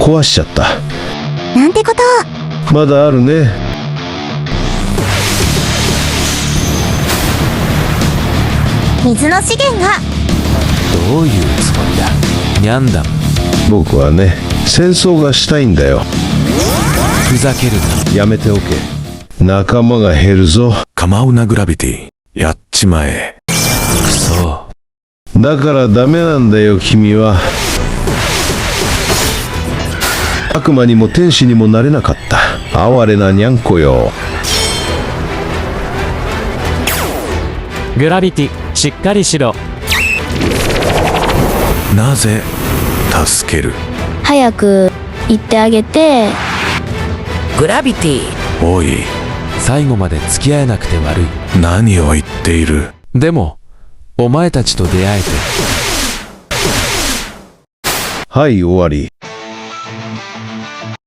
壊しちゃった。なんてこと。まだあるね。水の資源が。どういうつもりだ、ニャンダム。僕はね、戦争がしたいんだよ。ふざけるな。やめておけ。仲間が減るぞ。構うなグラビティ。やっちまえ。くそ。だからダメなんだよ、君は。悪魔にも天使にもなれなかった。哀れなにゃんこよ。グラビティ、しっかりしろ。なぜ助ける。早く言ってあげて。グラビティ。おい、最後まで付き合えなくて悪い。何を言っている。でもお前たちと出会えて。はい、終わり。